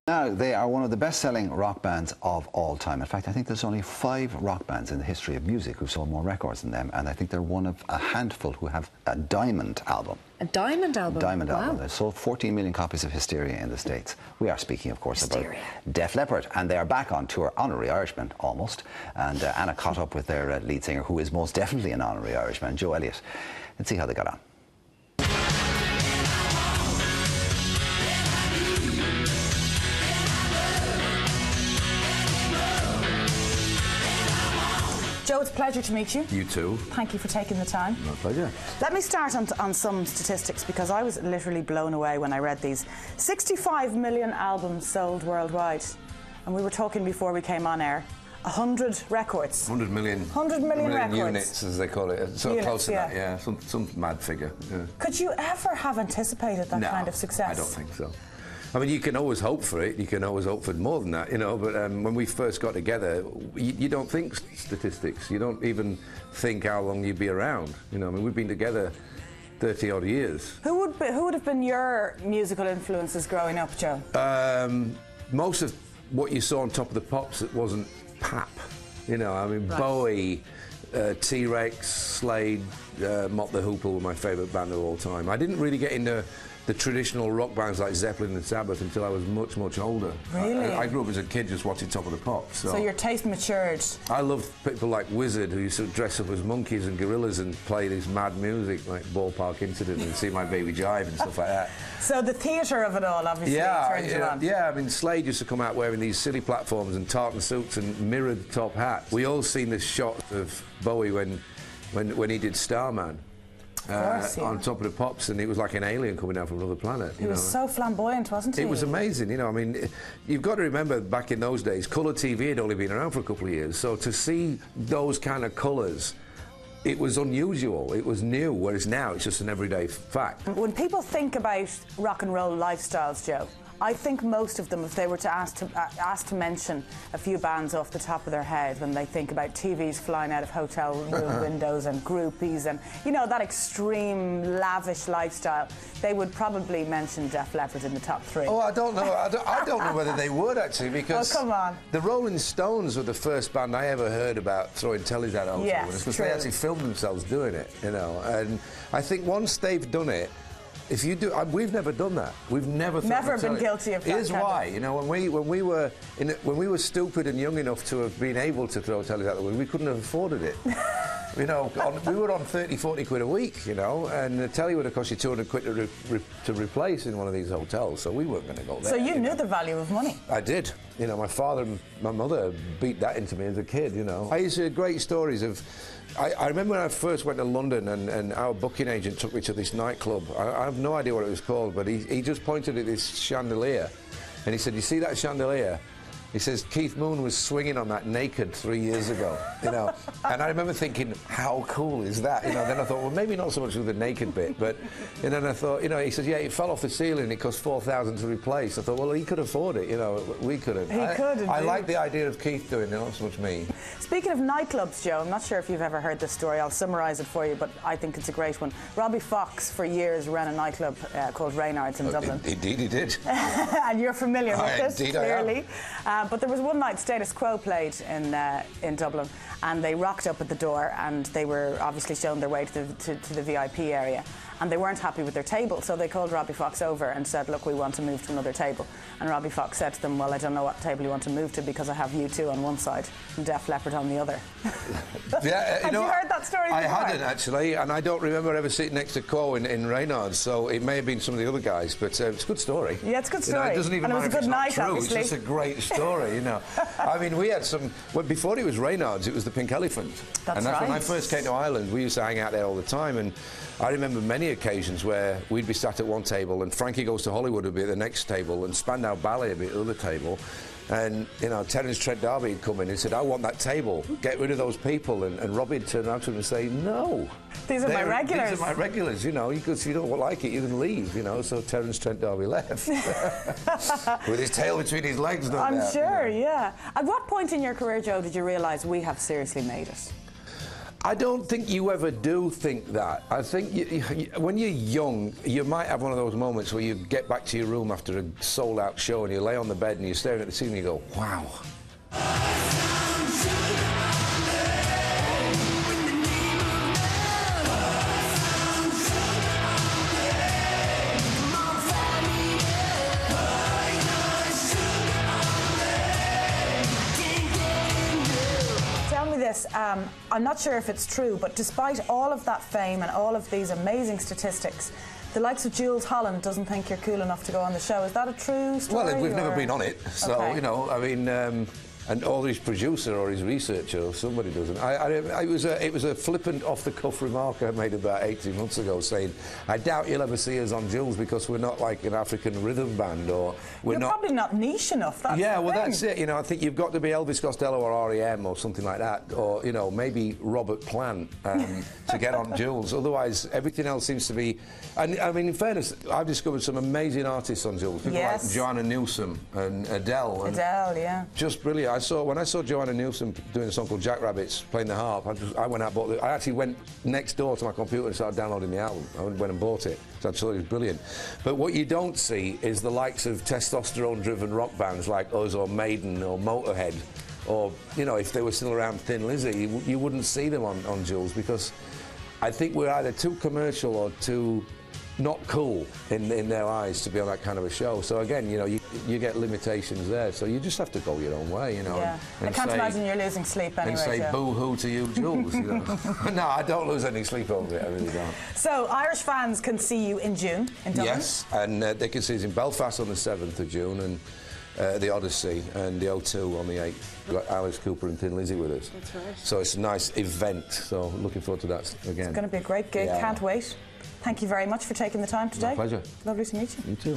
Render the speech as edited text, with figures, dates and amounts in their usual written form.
Now, they are one of the best-selling rock bands of all time. In fact, I think there's only 5 rock bands in the history of music who've sold more records than them, and I think they're one of a handful who have a diamond album. A diamond album? Diamond wow. album. They sold 14 million copies of Hysteria in the States. We are speaking, of course, about Def Leppard, and they are back on tour, honorary Irishman, almost. And Anna caught up with their lead singer, who is most definitely an honorary Irishman, Joe Elliott. Let's see how they got on. Joe, it's a pleasure to meet you. You too. Thank you for taking the time. My pleasure. Let me start on some statistics, because I was literally blown away when I read these. 65 million albums sold worldwide. And we were talking before we came on air. 100 records. 100 million. 100 million records. Units, as they call it. So close to that, yeah. Some mad figure. Yeah. Could you ever have anticipated that kind of success? I don't think so. I mean, you can always hope for it. You can always hope for more than that, you know. But when we first got together, you don't think statistics. You don't even think how long you'd be around. You know, I mean, we've been together 30-odd years. Who would have been your musical influences growing up, Joe? Most of what you saw on Top of the Pops, it wasn't pap. You know, I mean, right. Bowie, T-Rex, Slade, Mott the Hoople were my favourite band of all time. I didn't really get into the traditional rock bands like Zeppelin and Sabbath until I was much, much older. Really? I grew up as a kid just watching Top of the Pops. So your taste matured. I loved people like Wizard, who used to dress up as monkeys and gorillas and play this mad music like Ballpark Incident and See My Baby Jive and stuff like that. So the theatre of it all obviously turned you on. Yeah, I mean, Slade used to come out wearing these silly platforms and tartan suits and mirrored top hats. We all seen this shot of Bowie when he did Starman. On Top of the Pops, and it was like an alien coming down from another planet. He was so flamboyant, wasn't he? It was amazing, you know. I mean, you've got to remember back in those days, colour TV had only been around for a couple of years, so to see those kind of colours, it was unusual, it was new, whereas now it's just an everyday fact. When people think about rock and roll lifestyles, Joe, I think most of them, if they were to ask to mention a few bands off the top of their head, when they think about TVs flying out of hotel room windows and groupies and, you know, that extreme, lavish lifestyle, they would probably mention Def Leppard in the top 3. Oh, I don't know. I don't know whether they would, actually, because come on. The Rolling Stones were the first band I ever heard about throwing tellies out of hotel windows, because they actually filmed themselves doing it, you know. And I think once they've done it, if you do, we've never done that. We've never been guilty of that. Here's why. You know, when we were stupid and young enough to have been able to throw tellies out the window, we couldn't have afforded it. You know, we were on 30, 40 quid a week, you know, and the telly would have cost you 200 quid to replace in one of these hotels, so we weren't going to go there. So you knew the value of money? I did. You know, my father and my mother beat that into me as a kid, you know. I used to hear great stories of... I remember when I first went to London and our booking agent took me to this nightclub. I have no idea what it was called, but he just pointed at this chandelier and he said, "You see that chandelier?" He says, "Keith Moon was swinging on that naked 3 years ago," you know. And I remember thinking, how cool is that? You know, then I thought, well, maybe not so much with the naked bit, but, and then I thought, you know, he says, "Yeah, it fell off the ceiling, it cost $4,000 to replace." I thought, well, he could afford it, you know, we couldn't. He could, indeed. I like the idea of Keith doing it, not so much me. Speaking of nightclubs, Joe, I'm not sure if you've ever heard this story. I'll summarise it for you, but I think it's a great one. Robbie Fox, for years, ran a nightclub called Reynard's in Dublin. Indeed he did. And you're familiar with this, clearly. I am. But there was one night Status Quo played in Dublin, and they rocked up at the door, and they were obviously shown their way to the VIP area, and they weren't happy with their table, so they called Robbie Fox over and said, "Look, we want to move to another table." And Robbie Fox said to them, "Well, I don't know what table you want to move to, because I have U2 on one side and Def Leppard on the other." Yeah, Have you heard that story before? I hadn't, actually, and I don't remember ever sitting next to Quo in Reynard's, so it may have been some of the other guys, but it's a good story. Yeah, it's a good story. You know, it doesn't even matter if it's not true, obviously. It's just a great story, you know. I mean, we had some... Well, before it was Reynard's, it was the Pink Elephant. That's right. When I first came to Ireland, we used to hang out there all the time, and I remember many occasions where we'd be sat at one table and Frankie Goes to Hollywood would be at the next table and Spandau Ballet would be at the other table, and, you know, Terence Trent D'Arby would come in and said, "I want that table, get rid of those people," and Robbie would turn around to him and say, "No. These are my regulars. These are my regulars, you know, if you don't like it, you can leave," you know. So Terence Trent D'Arby left. With his tail between his legs, no I'm doubt, sure, you know. yeah. At what point in your career, Joe, did you realise we have seriously made it? I don't think you ever do think that. I think when you're young, you might have one of those moments where you get back to your room after a sold-out show and you lay on the bed and you're staring at the ceiling and you go, wow. I'm not sure if it's true, but despite all of that fame and all of these amazing statistics, the likes of Jules Holland doesn't think you're cool enough to go on the show. Is that a true story? Well, we've never been on it, so, okay. You know, I mean... and or his producer or his researcher or somebody doesn't. It was a flippant off-the-cuff remark I made about 18 months ago saying, I doubt you'll ever see us on Jules because we're not like an African rhythm band or You're probably not niche enough, that's Yeah, the well, thing. that's it. You know, I think you've got to be Elvis Costello or R.E.M. or something like that, or, you know, maybe Robert Plant to get on Jules. Otherwise, everything else seems to be... And, I mean, in fairness, I've discovered some amazing artists on Jules. People like Joanna Newsom and Adele. Adele, yeah. Just brilliant. When I saw Joanna Newsom doing a song called Jackrabbits, playing the harp, I went out and bought it. I actually went next door to my computer and started downloading the album. I went and bought it. So I thought it was brilliant. But what you don't see is the likes of testosterone-driven rock bands like us or Maiden or Motorhead, or, you know, if they were still around Thin Lizzy, you wouldn't see them on Jules because I think we're either too commercial or too not cool in their eyes to be on that kind of a show. So again, you know, you get limitations there. So you just have to go your own way, you know. Yeah. And I can't imagine you're losing sleep anyway. And say boo-hoo to you, Jules. You know? No, I don't lose any sleep over it. I really don't. So Irish fans can see you in June in Dublin. Yes, and they can see us in Belfast on the 7th of June and the Odyssey and the O2 on the 8th. We've got Alice Cooper and Thin Lizzy with us. That's right. So it's a nice event. So looking forward to that again. It's going to be a great gig. Yeah. Can't wait. Thank you very much for taking the time today. My pleasure. Lovely to meet you. You too.